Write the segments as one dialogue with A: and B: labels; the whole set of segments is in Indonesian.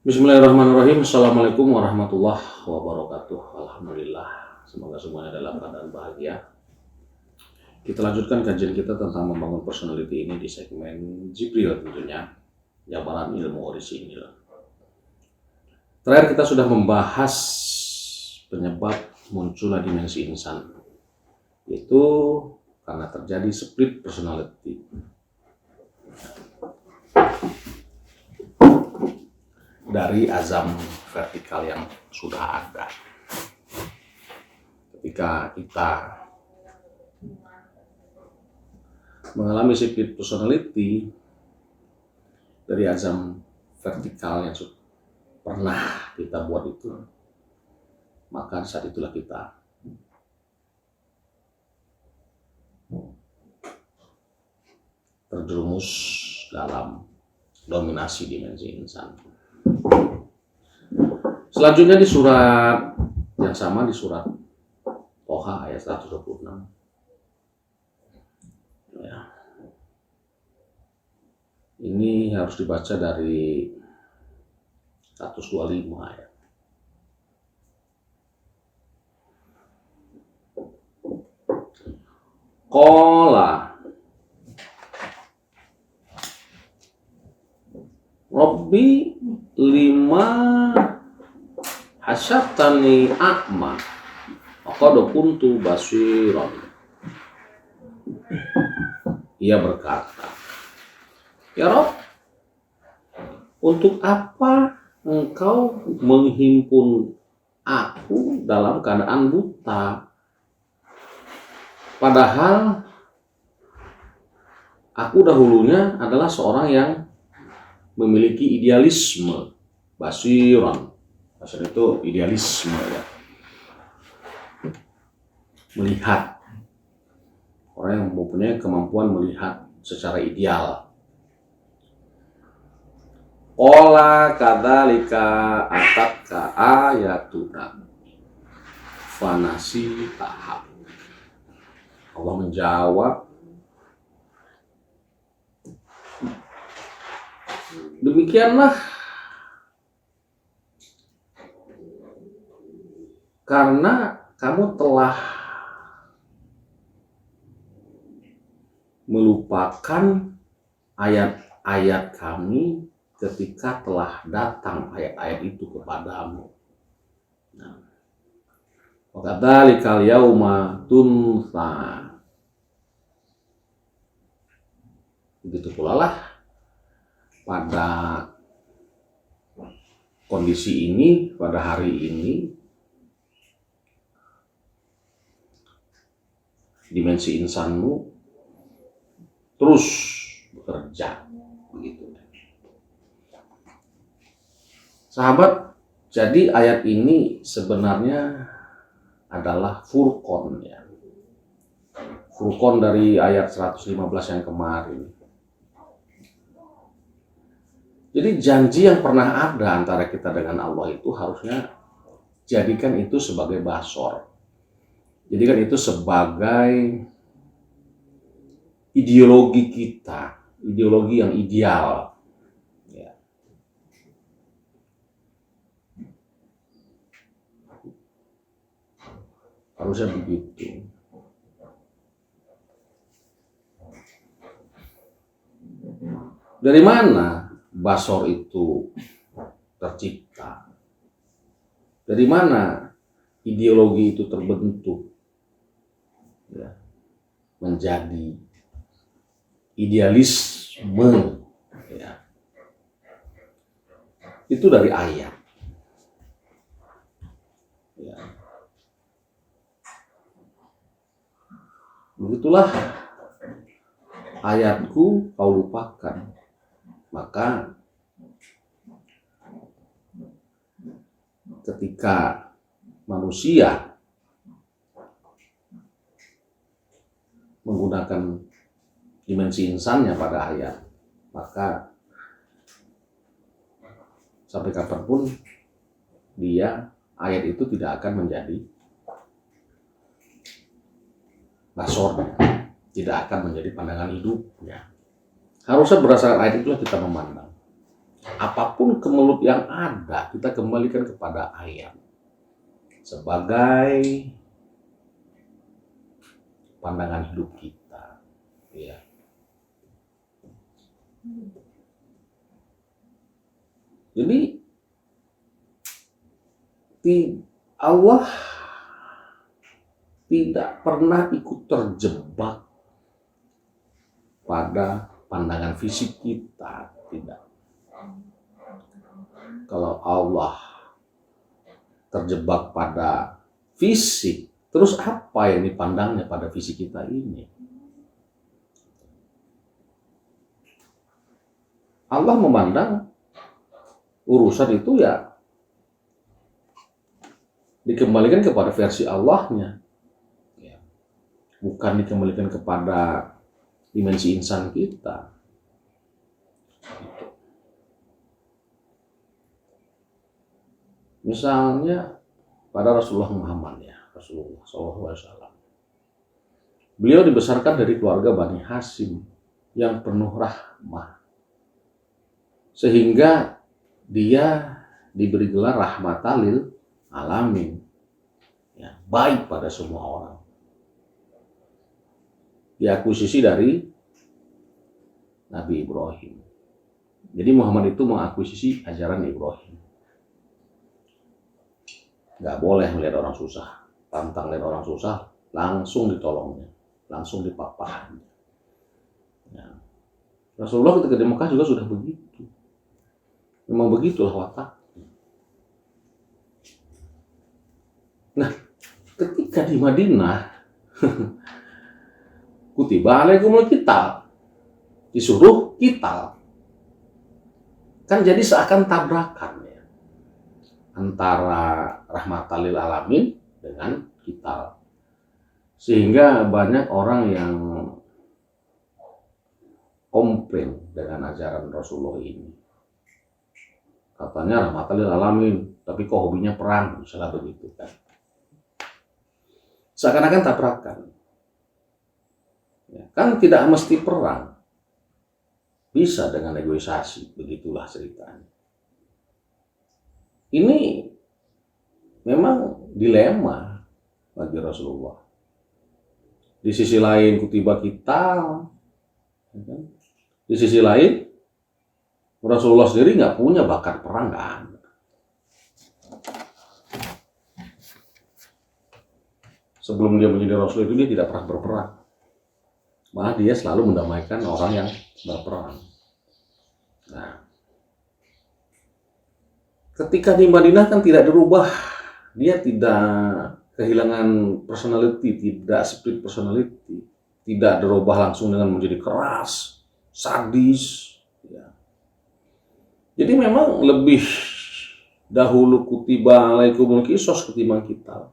A: Bismillahirrahmanirrahim. Assalamualaikum warahmatullahi wabarakatuh. Alhamdulillah. Semoga semuanya dalam keadaan bahagia. Kita lanjutkan kajian kita tentang membangun personality ini di segmen Jibril tentunya. Jabaran ilmu orisinil. Terakhir kita sudah membahas penyebab munculnya dimensi insan. Yaitu karena terjadi split personality. Dari azam vertikal yang sudah ada. Ketika kita mengalami split personality dari azam vertikal yang pernah kita buat itu, maka saat itulah kita terjerumus dalam dominasi dimensi insan. Selanjutnya di surat yang sama, di surat Toha ayat 126. Ya. Ini harus dibaca dari 125 ayat. Qala Rabbi lima hasyatani a'ma qad kuntu basiran. Ia berkata, ya Rabb, untuk apa engkau menghimpun aku dalam keadaan buta? Padahal aku dahulunya adalah seorang yang memiliki idealisme. Basiran, basir itu idealisme ya. Melihat, orang yang mempunyai kemampuan melihat secara ideal. Qala kadzalika atatka ayatuna fanasi tahap. Allah menjawab, demikianlah karena kamu telah melupakan ayat-ayat kami ketika telah datang ayat-ayat itu kepadamu. Wa kadzalikal yauma tunsa. Begitu pula lah pada kondisi ini, pada hari ini, dimensi insanmu terus bekerja begitu. Sahabat, jadi ayat ini sebenarnya adalah Furqan ya. Furqan dari ayat 115 yang kemarin. Jadi janji yang pernah ada antara kita dengan Allah itu harusnya jadikan itu sebagai basor. Jadikan itu sebagai ideologi kita, ideologi yang ideal. Ya. Harusnya begitu. Dari mana basor itu tercipta? Dari mana ideologi itu terbentuk? Ya. Menjadi idealisme ya. Itu dari ayat ya. Begitulah, ayatku kau lupakan, maka ketika manusia menggunakan dimensi insannya pada ayat, maka sampai kapanpun ayat itu tidak akan menjadi basornya, tidak akan menjadi pandangan hidupnya. Harusnya berdasarkan ayat itulah kita memandang. apapun kemelut yang ada, kita kembalikan kepada ayat sebagai pandangan hidup kita. Ya. Jadi Allah tidak pernah ikut terjebak pada pandangan fisik kita, tidak. Kalau Allah terjebak pada fisik, terus apa yang dipandangnya pada fisik kita ini? Allah memandang urusan itu ya dikembalikan kepada versi Allahnya, ya. Bukan dikembalikan kepada dimensi insan kita. Misalnya pada Rasulullah Muhammad, ya, Rasulullah SAW. Beliau dibesarkan dari keluarga Bani Hashim yang penuh rahmah, sehingga dia diberi gelar rahmatan lil alamin, ya, baik pada semua orang. Diakuisisi dari Nabi Ibrahim. Jadi Muhammad itu mengakuisisi ajaran Ibrahim. Nggak boleh melihat orang susah, pantang lihat orang susah, langsung ditolongnya, langsung dipapahannya. Ya. Rasulullah ketika di Mekah juga sudah begitu. Memang begitulah watak. Nah, ketika di Madinah, kutiba alaikumul qital, disuruh qital. Kan jadi seakan tabrakan, ya, antara rahmatan lil alamin dengan qital. Sehingga banyak orang yang komplain dengan ajaran Rasulullah ini. Katanya rahmatan lil alamin, tapi kok hobinya perang, misalnya begitu kan. Seakan-akan tabrakan. Ya, kan tidak mesti perang. Bisa dengan negosiasi, begitulah ceritanya. Ini memang dilema bagi Rasulullah. Di sisi lain kutiba kita, di sisi lain Rasulullah sendiri nggak punya bakat perang, kan? Sebelum dia menjadi Rasul itu dia tidak pernah berperang. Malah dia selalu mendamaikan orang yang berperang. Nah, ketika di Madinah kan tidak dirubah, dia tidak kehilangan personality, tidak split personality, tidak dirubah langsung dengan menjadi keras, sadis. Ya. Jadi memang lebih dahulu kutiba alaikumul qisos ketimbang kita.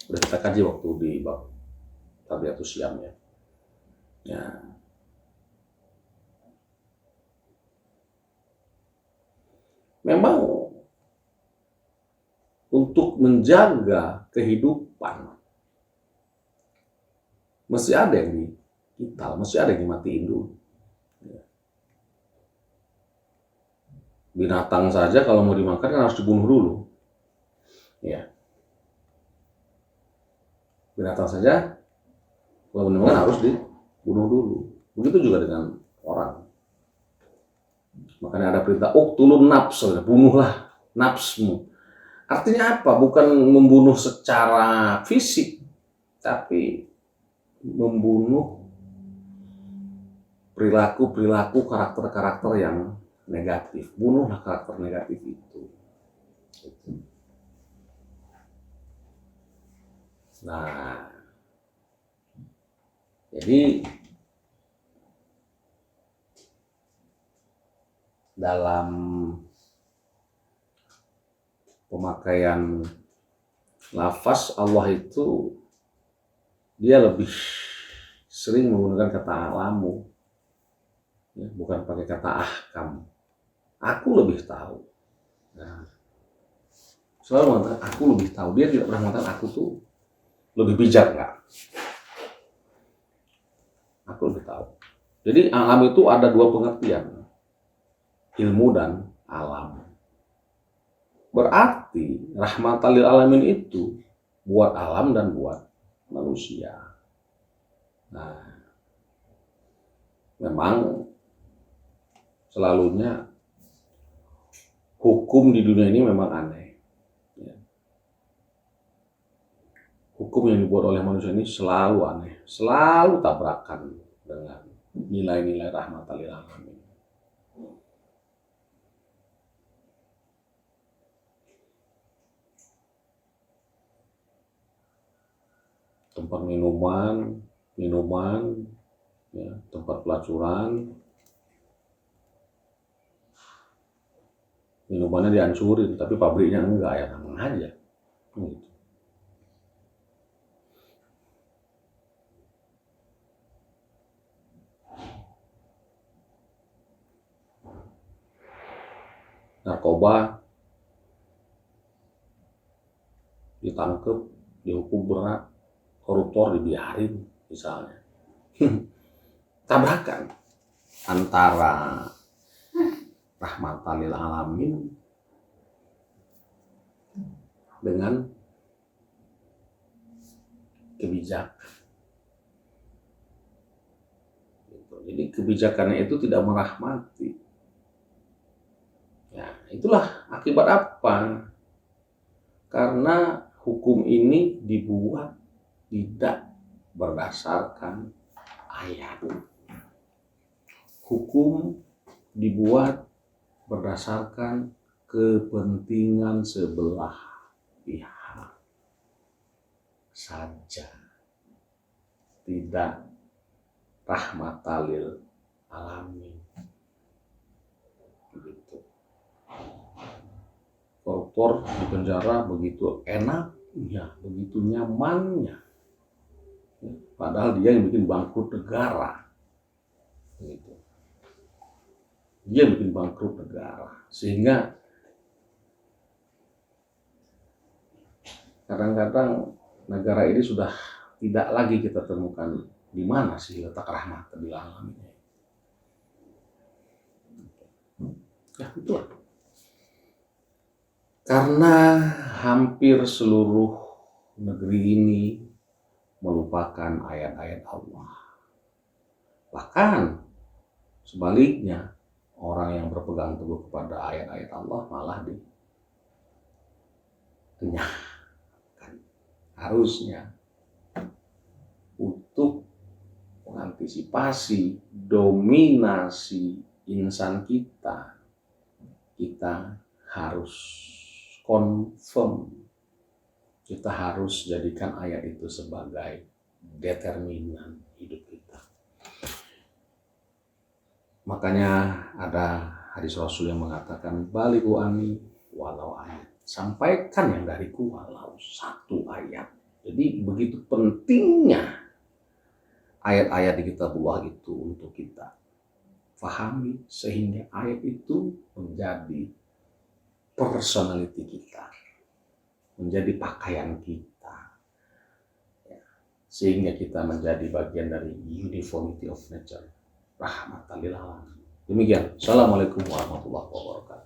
A: Udah kita kaji waktu di bab Tabiatus Syam, ya. Ya. Memang untuk menjaga kehidupan mesti ada yang dikital, mesti ada yang dimatiin dulu. Ya. Binatang saja kalau mau dimakan kan harus dibunuh dulu. Ya. Binatang saja kalau mau dimakan harus dibunuh dulu. Begitu juga dengan orang. Makanya ada perintah uqtulun nafs, bunuhlah nafsmu. Artinya apa? Bukan membunuh secara fisik, tapi membunuh perilaku-perilaku, karakter-karakter yang negatif. Bunuhlah karakter negatif itu. Nah, jadi dalam pemakaian lafaz Allah itu dia lebih sering menggunakan kata alamu, ya, bukan pakai kata ahkam. Aku lebih tahu. Nah, selalu mengatakan aku lebih tahu. Dia tidak pernah mengatakan aku tuh lebih bijak, nggak. Aku lebih tahu. Jadi alam itu ada dua pengertian. ilmu dan alam. Berarti rahmatan lil alamin itu buat alam dan buat manusia. Nah, memang selalunya hukum di dunia ini memang aneh. Ya. Hukum yang dibuat oleh manusia ini selalu aneh, selalu tabrakan dengan nilai-nilai rahmatan lil alamin. Tempat minuman, ya, tempat pelacuran, minumannya dihancurin, tapi pabriknya enggak, ya sama aja. Gitu. Narkoba ditangkep, dihukum berat, koruptor dibiarin misalnya. Tabrakan antara rahmatan lil alamin dengan kebijakan. Jadi kebijakannya itu tidak merahmati. Ya, itulah akibat apa? Karena hukum ini dibuat tidak berdasarkan ayat. Hukum dibuat berdasarkan kepentingan sebelah pihak saja, tidak rahmatan lil alamin. Begitu. Koruptor di penjara begitu enaknya, begitu nyamannya, padahal dia yang bikin bangkrut negara. Gitu. Dia bikin bangkrut negara, sehingga kadang-kadang negara ini sudah tidak lagi kita temukan di mana sih letak rahmatan lil alamin. Ya itulah. Karena hampir seluruh negeri ini melupakan ayat-ayat Allah. Bahkan sebaliknya, orang yang berpegang teguh kepada ayat-ayat Allah malah dikenyahkan. Harusnya untuk mengantisipasi dominasi insan kita harus confirm, kita harus jadikan ayat itu sebagai determinan hidup kita. Makanya ada hadis Rasul yang mengatakan balighu anni walau ayat, sampaikan yang dariku walau satu ayat. Jadi begitu pentingnya ayat-ayat di kitabullah itu untuk kita fahami, sehingga ayat itu menjadi personality kita, menjadi pakaian kita, ya, sehingga kita menjadi bagian dari uniformity of nature, rahmatan lil alamin. Demikian. Assalamualaikum warahmatullahi wabarakatuh.